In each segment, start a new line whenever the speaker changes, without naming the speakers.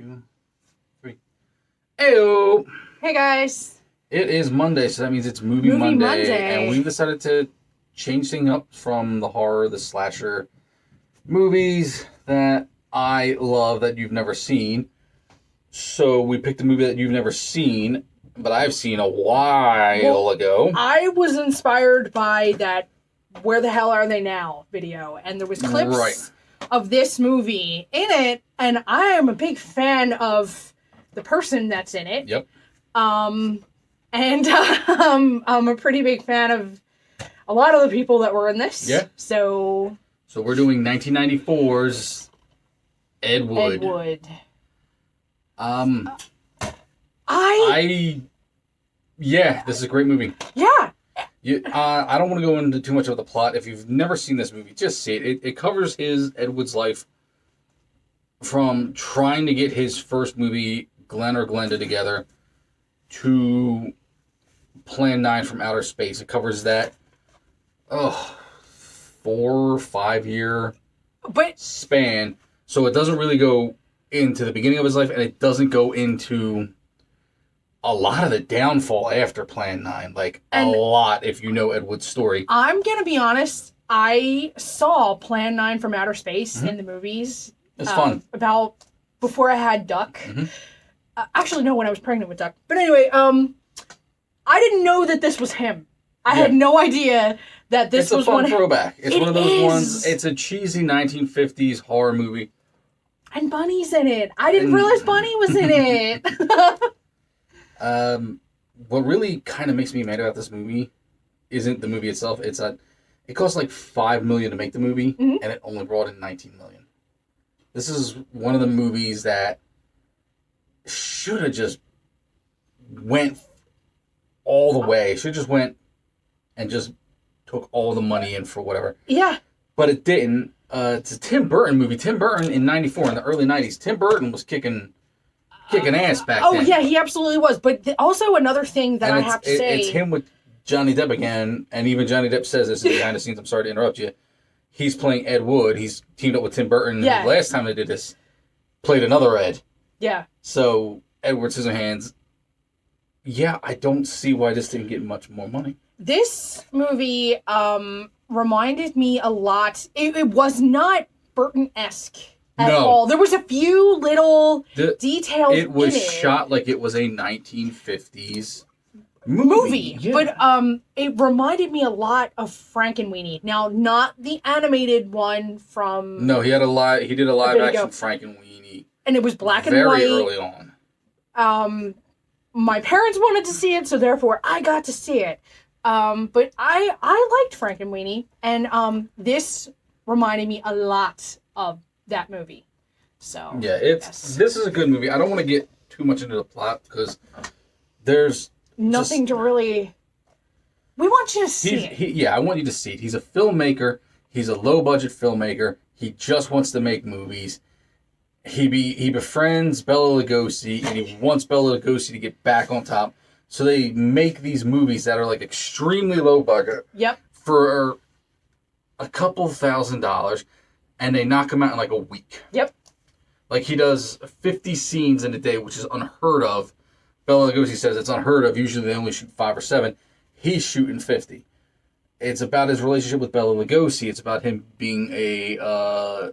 2, 3. Ayo!
Hey guys.
It is Monday, so that means it's Movie Monday. And we've decided to change things up from the horror, the slasher movies that I love that you've never seen. So we picked a movie that you've never seen, but I've seen a while ago.
I was inspired by that Where the Hell Are They Now video, and there was clips of this movie in it, and I am a big fan of the person that's in it.
Yep.
I'm a pretty big fan of a lot of the people that were in this.
Yeah.
So
we're doing 1994's Ed Wood. Yeah, this is a great movie.
Yeah.
I don't want to go into too much of the plot. If you've never seen this movie, just see it. It covers Ed Wood's life from trying to get his first movie, Glenn or Glenda, together to Plan 9 from Outer Space. It covers that 4 or 5 year span. So it doesn't really go into the beginning of his life, and it doesn't go into a lot of the downfall after Plan 9. A lot, if you know Ed Wood's story.
I'm going to be honest. I saw Plan 9 from Outer Space in the movies.
It's fun.
About before I had Duck.
Mm-hmm.
Actually, no, when I was pregnant with Duck. But anyway, I didn't know that this was him. I had no idea that this was one.
It's a fun throwback. It's one of those ones. It's a cheesy 1950s horror movie.
And Bunny's in it. I didn't realize Bunny was in it.
What really kind of makes me mad about this movie isn't the movie itself. It's that it cost like $5 million to make the movie, and it only brought in $19 million. This is one of the movies that should have just went all the way. Should have just went and just took all the money in for whatever.
Yeah.
But it didn't. It's a Tim Burton movie. Tim Burton in '94, in the early '90s. Tim Burton was kicking ass back then.
Oh yeah, he absolutely was. But also another thing that I have to say,
it's him with Johnny Depp again, and even Johnny Depp says this behind the scenes. I'm sorry to interrupt you. He's playing Ed Wood. He's teamed up with Tim Burton.
Yeah.
The last time they did this, played another Ed.
Yeah.
So Edward Scissorhands. Yeah, I don't see why this didn't get much more money.
This movie reminded me a lot. It was not Burton-esque at all. There was a few little details.
It was shot like it was a 1950s movie.
Yeah. But it reminded me a lot of Frankenweenie. Now, not the animated one from.
No, he did a live action Frankenweenie,
and it was black and
very
white.
Early on.
My parents wanted to see it, so therefore I got to see it. But I liked Frankenweenie, and this reminded me a lot of that movie. So
yeah, this is a good movie. I don't want to get too much into the plot because there's
nothing to really. We want you to see it.
I want you to see it. He's a filmmaker. He's a low budget filmmaker. He just wants to make movies. He befriends Bela Lugosi, and he wants Bela Lugosi to get back on top. So they make these movies that are like extremely low budget.
Yep.
For a couple $1,000, and they knock them out in like a week.
Yep.
Like he does 50 scenes in a day, which is unheard of. Bela Lugosi says it's unheard of. Usually they only shoot 5 or 7. He's shooting 50. It's about his relationship with Bela Lugosi. It's about him being a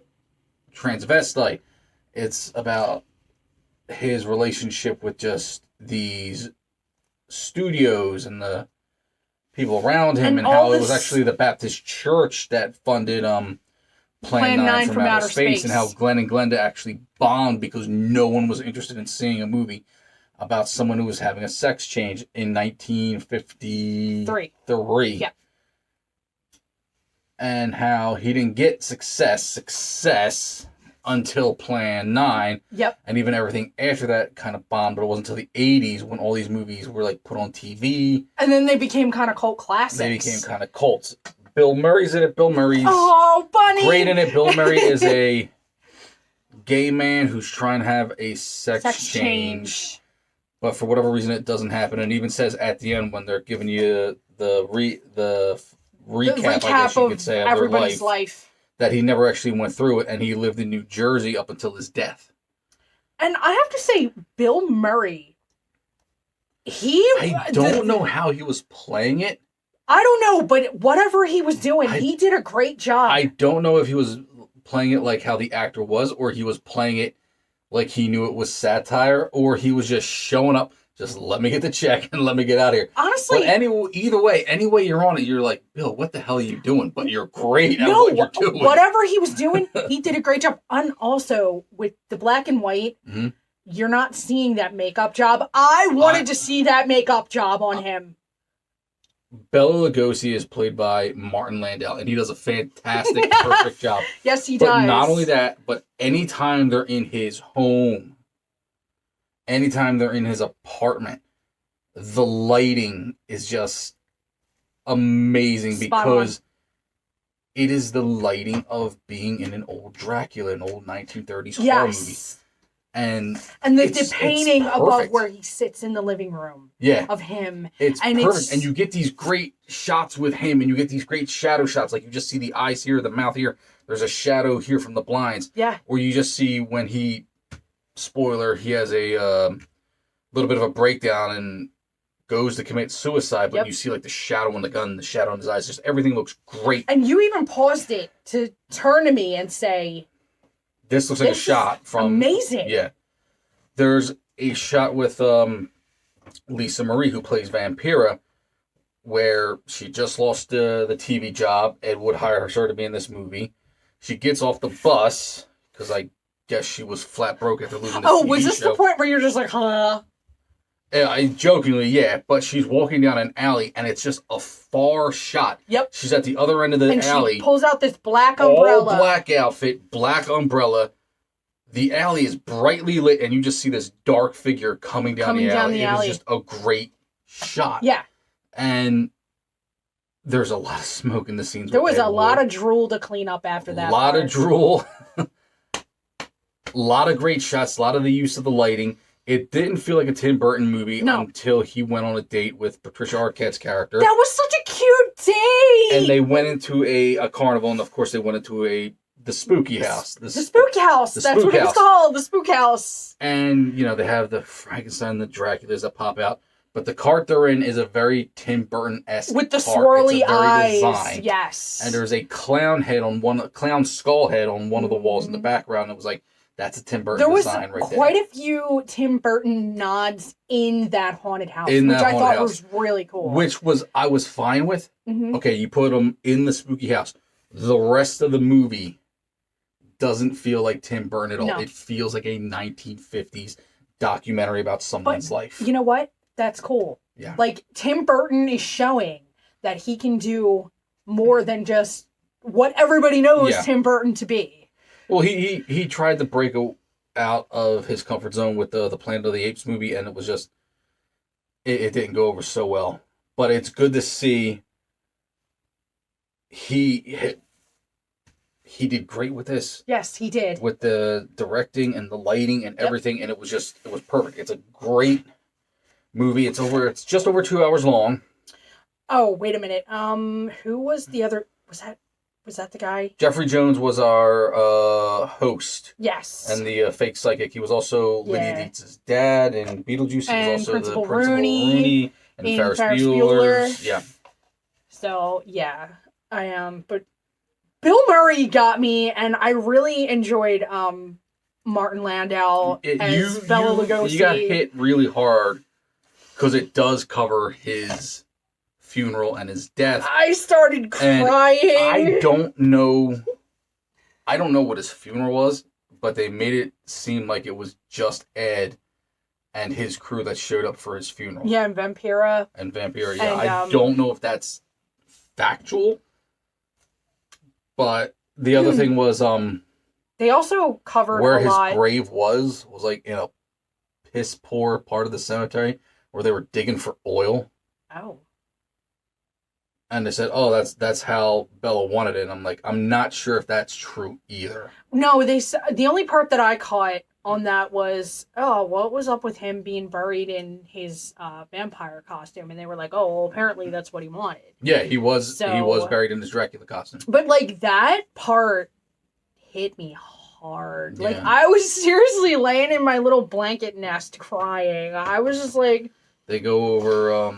transvestite. It's about his relationship with just these studios and the people around him, and how it was actually the Baptist church that funded Plan 9 from Outer Space, and how Glenn and Glenda actually bombed because no one was interested in seeing a movie about someone who was having a sex change in 1953.
Yeah.
And how he didn't get success until Plan 9.
Yep.
And even everything after that kind of bombed, but it wasn't until the 80s when all these movies were like put on TV.
And then they became kind of cult classics.
They became kind of cults. Bill Murray's in it. Bill Murray's
Bunny!
Great in it. Bill Murray is a gay man who's trying to have a sex change. But for whatever reason it doesn't happen. And it even says at the end when they're giving you the recap, I guess you could say, of
everybody's
life. That he never actually went through it, and he lived in New Jersey up until his death.
And I have to say, Bill Murray,
I don't know how he was playing it.
I don't know, but whatever he was doing, he did a great job.
I don't know if he was playing it like how the actor was, or he was playing it like he knew it was satire, or he was just showing up, just let me get the check and let me get out of here.
Honestly.
But either way, any way you're on it, you're like, Bill, what the hell are you doing? But you're great at what you're doing.
Whatever he was doing, he did a great job. And also, with the black and white,
mm-hmm.
You're not seeing that makeup job. I wanted to see that makeup job on him.
Bela Lugosi is played by Martin Landau, and he does a fantastic, perfect job.
Yes, he
does.
But
not only that, but anytime they're in his home, anytime they're in his apartment, the lighting is just amazing because it is the lighting of being in an old Dracula, an old 1930s horror movie. And
the painting above where he sits in the living room of him.
It's perfect. And you get these great shots with him, and you get these great shadow shots. Like you just see the eyes here, the mouth here. There's a shadow here from the blinds.
Yeah.
Or you just see when spoiler, he has a little bit of a breakdown and goes to commit suicide, but you see like the shadow on the gun, the shadow in his eyes. Just everything looks great.
And you even paused it to turn to me and say,
this looks like a shot from...
amazing.
Yeah. There's a shot with Lisa Marie, who plays Vampira, where she just lost the TV job. Ed Wood hired her to be in this movie. She gets off the bus, because I guess she was flat broke after losing the TV show.
Was this the point where you're just like, huh?
Jokingly, but she's walking down an alley, and it's just a far shot.
Yep.
She's at the other end of the alley.
She pulls out this black umbrella.
All black outfit, black umbrella. The alley is brightly lit, and you just see this dark figure coming down the alley. It is just a great shot.
Yeah.
And there's a lot of smoke in the scenes.
There was a lot of drool to clean up after that.
A lot of drool. A lot of great shots, a lot of the use of the lighting. It didn't feel like a Tim Burton movie until he went on a date with Patricia Arquette's character.
That was such a cute date!
And they went into a carnival, and of course they went into the spooky house.
The spook house! That's what it was called, the spook house.
And, they have the Frankenstein, the Draculas that pop out. But the cart they're in is a very Tim Burton-esque
with the
cart.
swirly eyes.
Design.
Yes.
And there's a clown skull head on one of the walls in the background. It was like, that's a Tim Burton design right there. There was
quite a few Tim Burton nods in that haunted house, which I thought was really cool.
Which I was fine with.
Mm-hmm.
Okay, you put them in the spooky house. The rest of the movie doesn't feel like Tim Burton at all. No. It feels like a 1950s documentary about someone's life.
You know what? That's cool.
Yeah.
Like, Tim Burton is showing that he can do more than just what everybody knows Tim Burton to be.
Well, he tried to break out of his comfort zone with the Planet of the Apes movie, and it was just... It didn't go over so well. But it's good to see he did great with this.
Yes, he did.
With the directing and the lighting and everything, and it was perfect. It's a great movie. It's just over 2 hours long.
Oh, wait a minute. Who was the other... Was that the guy?
Jeffrey Jones was our host.
Yes.
And the fake psychic. He was also Lydia Dietz's dad in Beetlejuice. He was also
Principal
the Principal Rooney
and
Ferris Bueller. Yeah.
So, yeah. I am. But Bill Murray got me, and I really enjoyed Martin Landau as Bela Lugosi.
You got hit really hard because it does cover his funeral and his death.
I started crying.
I don't know what his funeral was, but they made it seem like it was just Ed and his crew that showed up for his funeral.
Yeah, and Vampira.
Yeah. I don't know if that's factual, but the other thing was
they also covered
where his grave was like in a piss poor part of the cemetery where they were digging for oil.
Oh.
And they said, "Oh, that's how Bella wanted it." And I'm like, I'm not sure if that's true either.
No, the only part that I caught on that was, what was up with him being buried in his vampire costume? And they were like, "Oh, well, apparently that's what he wanted."
Yeah, he was buried in his Dracula costume.
But like that part hit me hard.
Yeah.
Like, I was seriously laying in my little blanket nest crying. I was just like...
They go over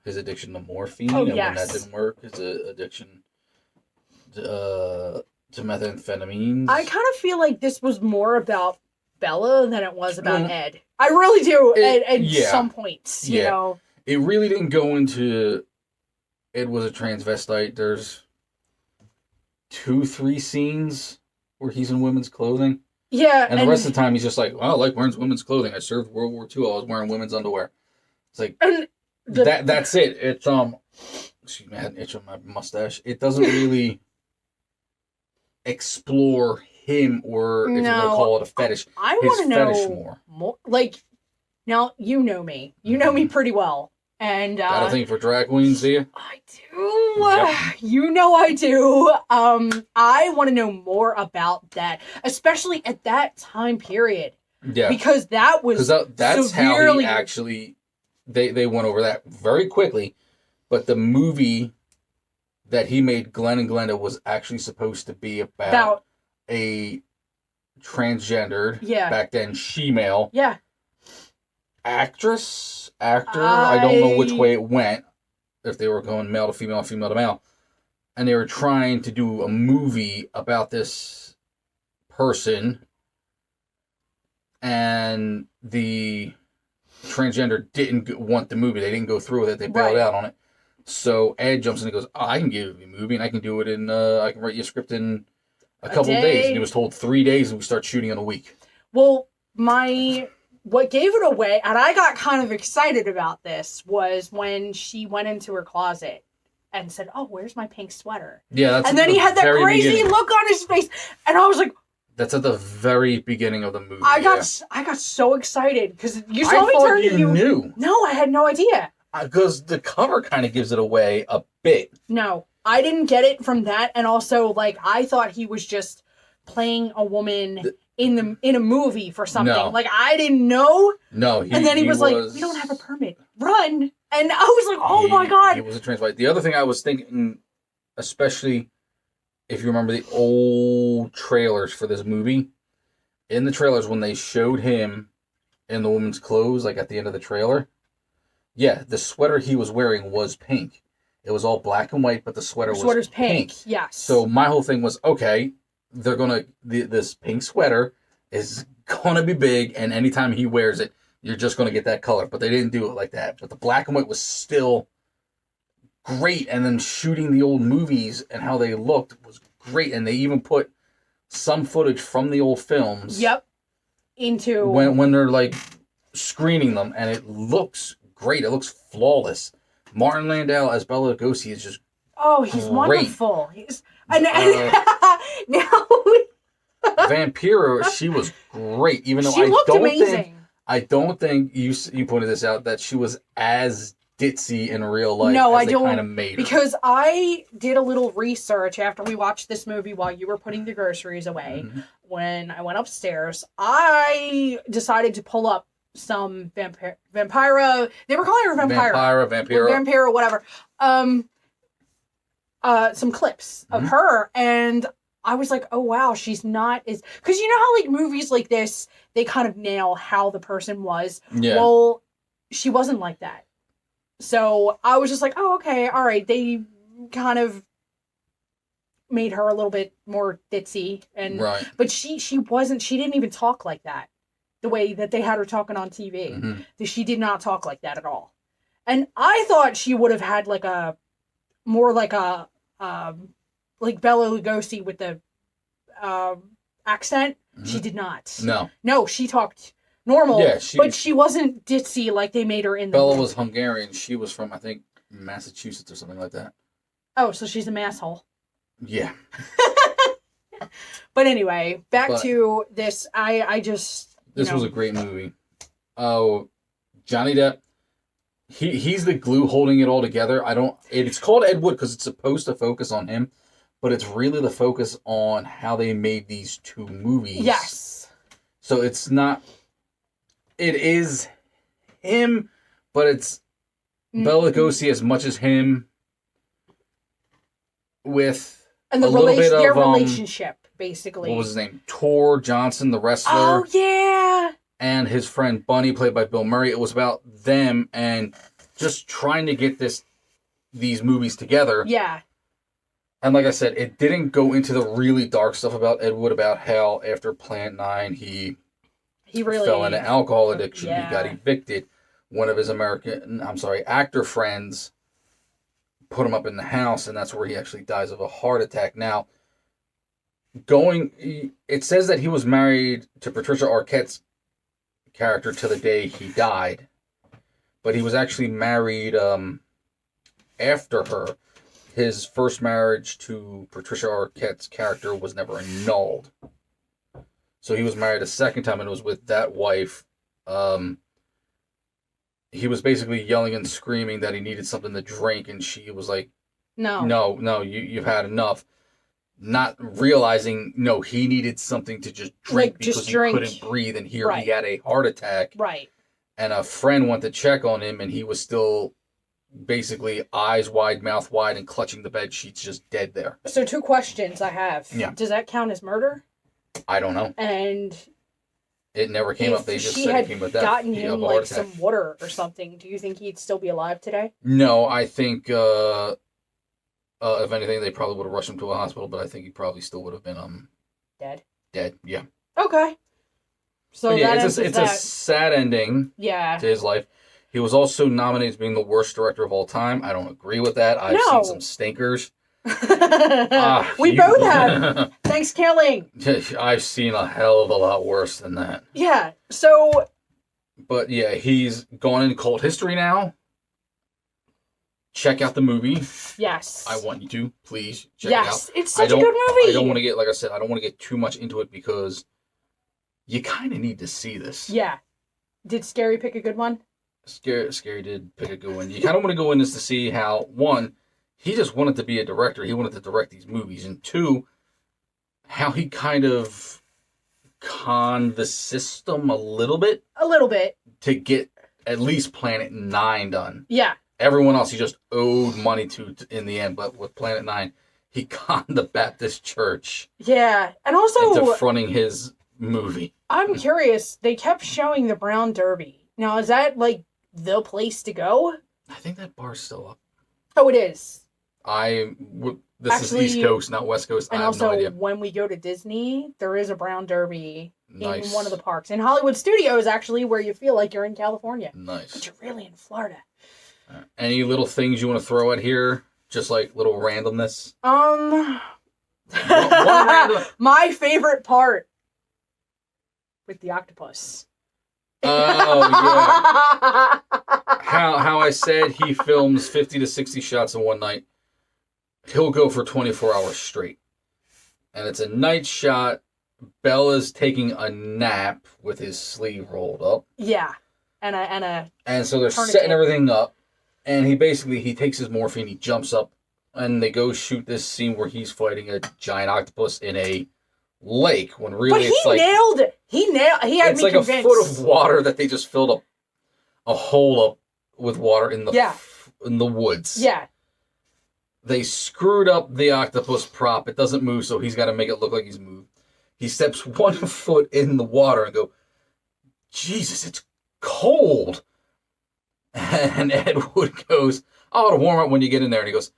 his addiction to morphine,
Oh,
and when
yes.
that didn't work, his addiction to methamphetamines.
I kind of feel like this was more about Bella than it was about Ed. I really do, at some points, you know.
It really didn't go into Ed was a transvestite. There's 2-3 scenes where he's in women's clothing.
Yeah.
And the rest of the time he's just like, well, I like wearing women's clothing. I served World War II. I was wearing women's underwear. It's like, that's it. It's, excuse me, I had an itch on my mustache. It doesn't really explore him, or if you want to call it a fetish.
I want to know more. Like, now, you know me. You know me pretty well. And
got a thing for drag queens, do you?
I do. Yep. You know I do. I want to know more about that, especially at that time period.
Yeah.
Because that was
that's how he actually... They went over that very quickly, but the movie that he made, Glenn and Glenda, was actually supposed to be about a transgendered, back then, she-male actor. I don't know which way it went, if they were going male to female, female to male, and they were trying to do a movie about this person, and the transgender didn't want the movie. They didn't go through with it. They bailed out on it. So Ed jumps in and goes, I can give you a movie, and I can do it in, I can write you a script in a couple of days. And he was told 3 days, and we start shooting in a week.
Well, what gave it away, and I got kind of excited about this, was when she went into her closet and said, oh, where's my pink sweater?
Yeah,
and then he had that crazy look on his face, and I was like,
that's at the very beginning of the movie.
I got so excited because you saw me turn to you.
Knew.
No, I had no idea.
Because the cover kind of gives it away a bit.
No, I didn't get it from that, and also like I thought he was just playing a woman in a movie for something. No. Like I didn't know.
No,
and then he was like, "We don't have a permit. Run!" And I was like, "Oh my god!"
He was a transvestite. The other thing I was thinking, especially if you remember the old trailers for this movie, in the trailers when they showed him in the woman's clothes, like at the end of the trailer, the sweater he was wearing was pink. It was all black and white, but the sweater's pink.
Yes.
So my whole thing was, okay, they're gonna this pink sweater is gonna be big, and anytime he wears it, you're just gonna get that color. But they didn't do it like that. But the black and white was still great, and then shooting the old movies and how they looked was great, and they even put some footage from the old films.
Yep. Into
when they're like screening them, and it looks great. It looks flawless. Martin Landau as Bela Lugosi is just
he's wonderful. He's now
Vampiro, she was great, even though
she looked amazing.
I don't think you pointed this out that she was as ditzy in real life.
No,
as
I don't.
Kind of made her.
Because I did a little research after we watched this movie while you were putting the groceries away. Mm-hmm. When I went upstairs, I decided to pull up some Vampira. They were calling her Vampira. Vampiro, whatever. Some clips of her, and I was like, oh wow, she's not as... Because you know how like movies like this, they kind of nail how the person was. Yeah. Well, she wasn't like that. So I was just like, oh, okay, all right. They kind of made her a little bit more ditzy, but she didn't even talk like that. The way that they had her talking on TV. Mm-hmm. She did not talk like that at all. And I thought she would have had like a more like a like Bela Lugosi with the accent. Mm-hmm. She did not. No, she talked normal. Yeah, but she wasn't ditzy like they made her in the
Bella
movie.
Was Hungarian. She was from, I think, Massachusetts or something like that.
Oh, so she's a masshole.
Yeah.
But anyway, back to this. I just...
This was a great movie. Oh, Johnny Depp, he's the glue holding it all together. It's called Ed Wood because it's supposed to focus on him, but it's really the focus on how they made these two movies.
Yes.
So it's not... It is him, but it's Bela Lugosi as much as him with
and their relationship. basically.
What was his name? Tor Johnson, the wrestler.
Oh, yeah!
And his friend Bunny, played by Bill Murray. It was about them and just trying to get these movies together.
Yeah.
And like I said, it didn't go into the really dark stuff about Ed Wood, about how after Plant 9, he really fell into alcohol addiction.
Yeah.
He got evicted. One of his actor friends put him up in the house, and that's where he actually dies of a heart attack. Now, it says that he was married to Patricia Arquette's character till the day he died, but he was actually married after her. His first marriage to Patricia Arquette's character was never annulled. So he was married a second time, and it was with that wife. He was basically yelling and screaming that he needed something to drink, and she was like, No, you've had enough. Not realizing, no, he needed something to just drink because he couldn't breathe, and he had a heart attack.
Right.
And a friend went to check on him, and he was still basically eyes wide, mouth wide, and clutching the bed sheets, just dead there.
So 2 questions I have.
Yeah.
Does that count as murder?
I don't know.
And
it never came up. They just said it came with that.
If she had gotten him like some water or something, do you think he'd still be alive today?
No, I think if anything, they probably would have rushed him to a hospital, but I think he probably still would have been
dead.
Dead, yeah.
Okay. So
yeah, it's a sad ending.
Yeah.
To his life. He was also nominated as being the worst director of all time. I don't agree with that. I've seen some stinkers.
We both have. Thanks, Killing.
I've seen a hell of a lot worse than that.
Yeah. So.
But yeah, he's gone in cult history now. Check out the movie.
Yes.
I want you to please check it out.
Yes, it's such a good movie.
I don't want to get, like I said, I don't want to get too much into it because you kind of need to see this.
Yeah. Did Scary pick a good one?
Scary did pick a good one. You kind of want to go in this to see how, one, he just wanted to be a director. He wanted to direct these movies. And two, how he kind of conned the system a little bit.
A little bit.
To get at least Planet 9 done.
Yeah.
Everyone else he just owed money to in the end. But with Planet 9, he conned the Baptist church.
Yeah. And also
into fronting his movie.
I'm curious. They kept showing the Brown Derby. Now, is that like the place to go?
I think that bar's still up.
Oh, it is.
This is East Coast, not West Coast.
And
I have no idea.
When we go to Disney, there is a Brown Derby in one of the parks. In Hollywood Studios, actually, where you feel like you're in California.
Nice.
But you're really in Florida.
Any little things you want to throw at here? Just like little randomness?
One
random...
My favorite part with the octopus.
Oh, yeah. How I said he films 50 to 60 shots in one night. He'll go for 24 hours straight. And it's a night shot. Bella's taking a nap with his sleeve rolled up.
Yeah. And
so they're setting everything up. And he takes his morphine, he jumps up, and they go shoot this scene where he's fighting a giant octopus in a lake when really nailed it. He had me convinced. It's like a foot of water that they just filled a hole up with water in the woods.
Yeah.
They screwed up the octopus prop. It doesn't move, so he's got to make it look like he's moved. He steps 1 foot in the water and go, Jesus, it's cold. And Ed Wood goes, oh, it'll warm up when you get in there. And he goes,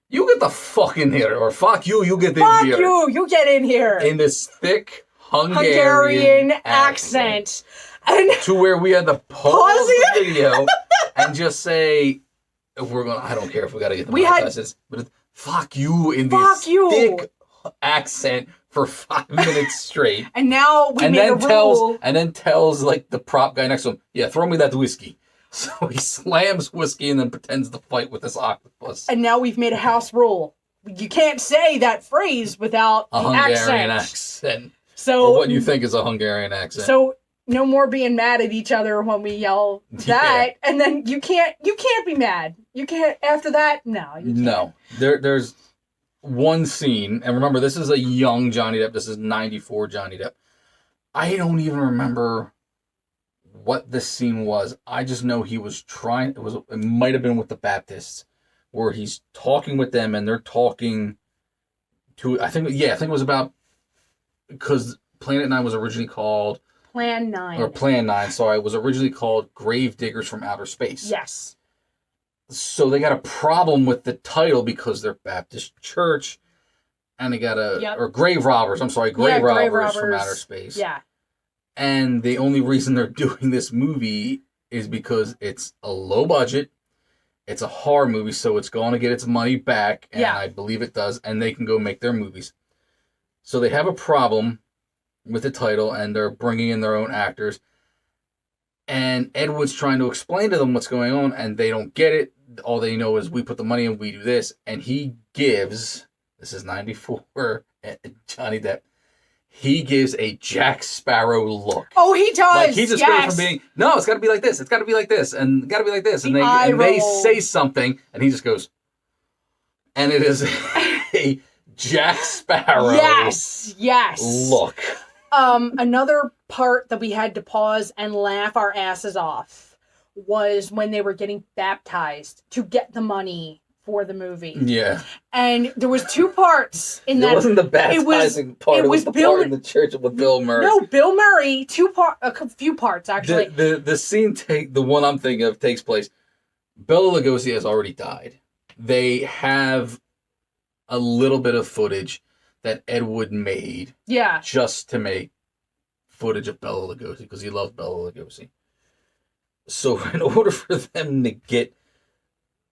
you get the fuck in here, or fuck you, you get in here.
Fuck you get in here.
In this thick Hungarian
accent. And
to where we had to pause the video and just say, I don't care if we got to get the monetizes, but fuck you in this thick accent for 5 minutes straight.
And now we made a rule.
And then tells like the prop guy next to him, yeah, throw me that whiskey. So he slams whiskey and then pretends to fight with this octopus.
And now we've made a house rule. You can't say that phrase without
a Hungarian accent.
So,
or what you think is a Hungarian accent.
So no more being mad at each other when we yell that. Yeah. And then you can't be mad. You can't, after that, no. You can't.
No. There's one scene, and remember, this is a young Johnny Depp. This is 94 Johnny Depp. I don't even remember what this scene was. I just know he was trying. It might have been with the Baptists, where he's talking with them, and they're talking to. I think it was about because Planet 9 was originally called
Plan 9.
or Plan 9, sorry, was originally called Grave Diggers from Outer Space.
Yes.
So they got a problem with the title because they're Baptist church, and they got or Grave Robbers. I'm sorry, Grave Robbers from Outer Space.
Yeah.
And the only reason they're doing this movie is because it's a low budget. It's a horror movie, so it's going to get its money back, and I believe it does, and they can go make their movies. So they have a problem with the title, and they're bringing in their own actors. And Ed Wood's trying to explain to them what's going on, and they don't get it. All they know is we put the money in, we do this. And he gives, this is 94, Johnny Depp, he gives a Jack Sparrow look.
Oh, he does.
Like he just goes from being, no, it's got to be like this. It's got to be like this. And got to be like this. And they say something, and he just goes, and it is a Jack Sparrow
yes.
look.
Another part that we had to pause and laugh our asses off was when they were getting baptized to get the money for the movie.
Yeah.
And there was two parts in that.
It wasn't the baptizing part. It was the part in the church with Bill Murray.
No, Bill Murray. A few parts actually.
The scene the one I'm thinking of takes place. Bela Lugosi has already died. They have a little bit of footage that Ed Wood made.
Yeah.
Just to make footage of Bela Lugosi because he loved Bela Lugosi. So in order for them to get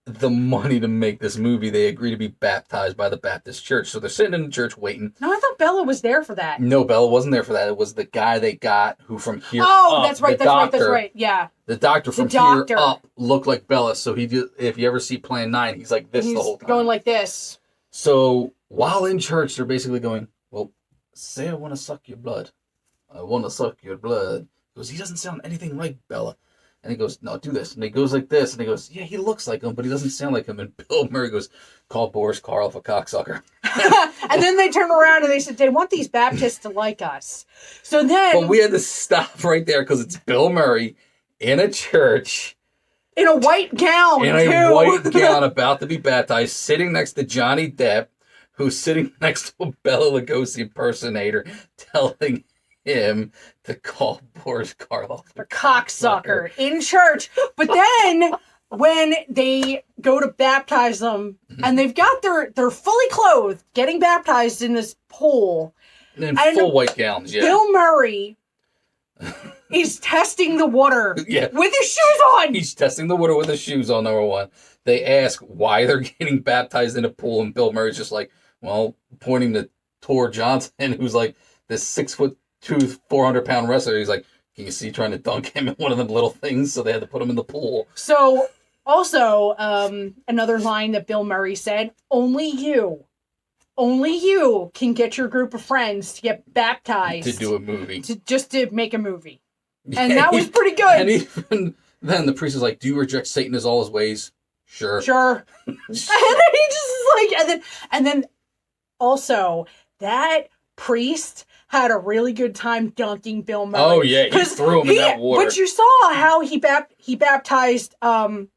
the money to make this movie, they agree to be baptized by the Baptist church. So they're sitting in the church waiting.
No, I thought Bella was there for that.
No, Bella wasn't there for that. It was the guy they got who from here
up, that's right. Yeah.
The doctor from here up looked like Bella. So if you ever see Plan 9, he's like this the whole time.
Going like this.
So while in church, they're basically going, well, say I want to suck your blood. I want to suck your blood. He goes, he doesn't sound anything like Bella. And he goes, no, do this. And he goes like this. And he goes, yeah, he looks like him, but he doesn't sound like him. And Bill Murray goes, call Boris Karloff a cocksucker.
And then they turn around and they said, they want these Baptists to like us. So then...
But we had to stop right there because it's Bill Murray in a church.
In a white gown,
white gown, about to be baptized, sitting next to Johnny Depp, who's sitting next to a Bela Lugosi impersonator, telling him to call Boris Karloff
a cocksucker in church. But then when they go to baptize them and they've got they're fully clothed getting baptized in this pool
in full white gowns,
Bill Murray is testing the water with his shoes on.
He's testing the water with his shoes on, number one. They ask why they're getting baptized in a pool, and Bill Murray's just like, well, pointing to Tor Johnson, who's like this 6'2", 400-pound wrestler. He's like, can you see trying to dunk him in one of them little things? So they had to put him in the pool.
So also another line that Bill Murray said, only you can get your group of friends to get baptized.
To do a movie.
To make a movie. And that was pretty good.
And even then the priest is like, do you reject Satan as all his ways? Sure.
And then he just is like, and then also that priest had a really good time dunking Bill Murray.
Oh yeah, he threw him in that water.
But you saw how he baptized Johnny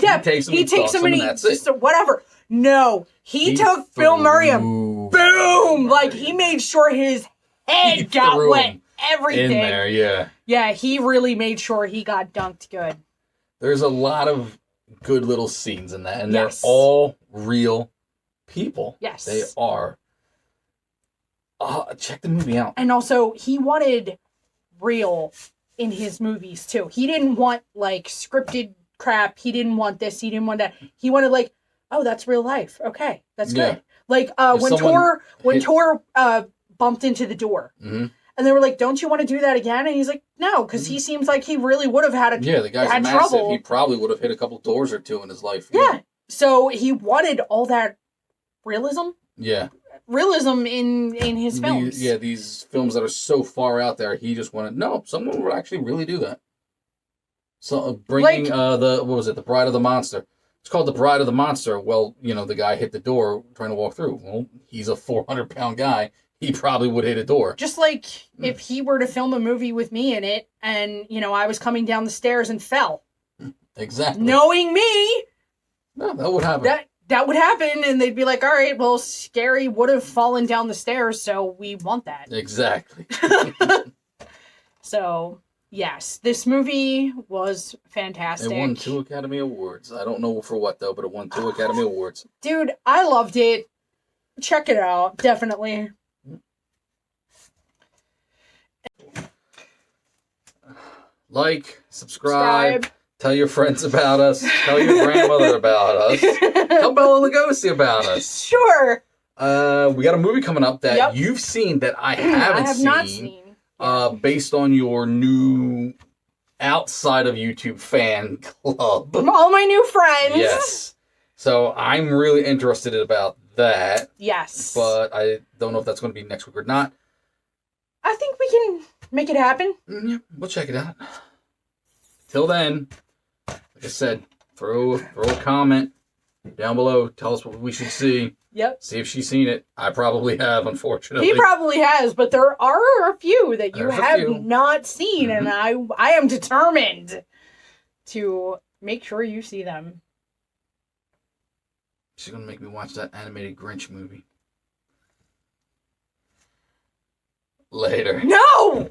Depp. He takes him and he just whatever. No, he took Bill Murray and boom! Like he made sure his head got wet. Everything
in there, yeah.
Yeah, he really made sure he got dunked good.
There's a lot of good little scenes in that, and they're all real people.
Yes,
they are. Check the movie out.
And also, he wanted real in his movies too. He didn't want like scripted crap. He didn't want this. He didn't want that. He wanted like, oh, that's real life. Okay, that's good. Like when Tor bumped into the door. Mm-hmm. And they were like, don't you want to do that again? And he's like, no, because he seems like he really would have had
the guy's massive. Trouble. He probably would have hit a couple doors or two in his life.
Yeah. So he wanted all that realism.
Yeah.
Realism in his films.
These films that are so far out there, he just wanted, no, someone would actually really do that. So bringing The Bride of the Monster. It's called The Bride of the Monster. Well, the guy hit the door trying to walk through. Well, he's a 400-pound guy. He probably would hit a door.
Just like if he were to film a movie with me in it and, I was coming down the stairs and fell.
Exactly.
Knowing me.
No, that would happen.
that would happen, and they'd be like, all right, well, Scary would have fallen down the stairs, so we want that.
Exactly.
So, yes, this movie was fantastic.
It won 2 Academy Awards. I don't know for what, though, but it won 2 Academy Awards.
Dude, I loved it. Check it out, definitely.
Like, subscribe. Tell your friends about us. Tell your grandmother about us. Tell Bela Lugosi about us.
Sure.
We got a movie coming up that you've seen that I haven't
I have not seen.
Based on your new outside of YouTube fan club.
All my new friends.
Yes. So I'm really interested about that.
Yes.
But I don't know if that's going to be next week or not.
I think we can make it happen.
Yeah, we'll check it out. Till then, like I said, throw a comment down below. Tell us what we should see.
Yep.
See if she's seen it. I probably have, unfortunately.
He probably has, but there are a few that you have not seen,
Mm-hmm.
and I am determined to make sure you see them.
She's going to make me watch that animated Grinch movie. Later.
No!